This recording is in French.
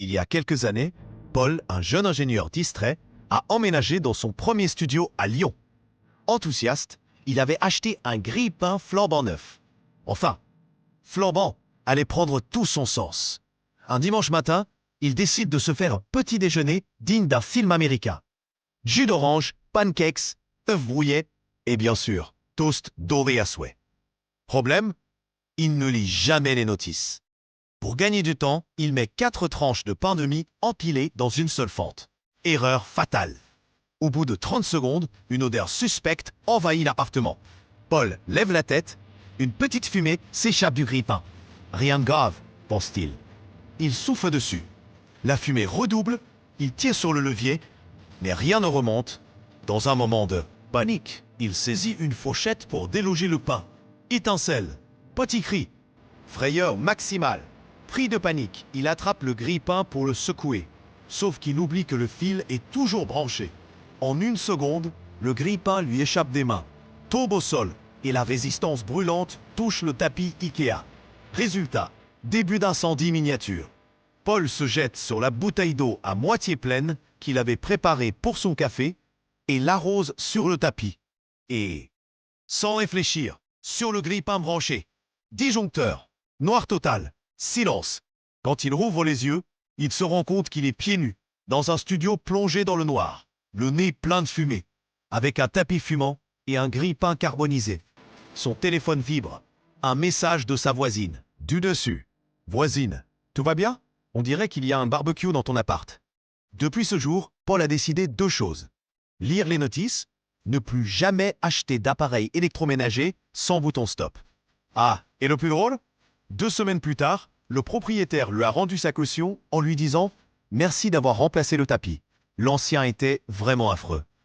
Il y a quelques années, Paul, un jeune ingénieur distrait, a emménagé dans son premier studio à Lyon. Enthousiaste, il avait acheté un grille-pain flambant neuf. Enfin, flambant allait prendre tout son sens. Un dimanche matin, il décide de se faire un petit déjeuner digne d'un film américain. Jus d'orange, pancakes, œufs brouillés et bien sûr, toast doré à souhait. Problème, il ne lit jamais les notices. Pour gagner du temps, il met 4 tranches de pain de mie empilées dans une seule fente. Erreur fatale. Au bout de 30 secondes, une odeur suspecte envahit l'appartement. Paul lève la tête, une petite fumée s'échappe du grille-pain. Rien de grave, pense-t-il. Il souffle dessus. La fumée redouble, il tire sur le levier, mais rien ne remonte. Dans un moment de panique, il saisit une fourchette pour déloger le pain. Étincelle, petit cri, frayeur maximale. Pris de panique, il attrape le grille-pain pour le secouer. Sauf qu'il oublie que le fil est toujours branché. En une seconde, le grille-pain lui échappe des mains, tombe au sol et la résistance brûlante touche le tapis Ikea. Résultat, début d'incendie miniature. Paul se jette sur la bouteille d'eau à moitié pleine qu'il avait préparée pour son café et l'arrose sur le tapis. Et, sans réfléchir, sur le grille-pain branché. Disjoncteur, noir total, silence. Quand il rouvre les yeux, il se rend compte qu'il est pieds nus, dans un studio plongé dans le noir, le nez plein de fumée, avec un tapis fumant et un grille-pain carbonisé. Son téléphone vibre. Un message de sa voisine. Du dessus. Voisine, tout va bien? On dirait qu'il y a un barbecue dans ton appart. Depuis ce jour, Paul a décidé 2 choses. Lire les notices, ne plus jamais acheter d'appareil électroménager sans bouton stop. Ah, et le plus drôle? 2 semaines plus tard, le propriétaire lui a rendu sa caution en lui disant « Merci d'avoir remplacé le tapis. L'ancien était vraiment affreux. »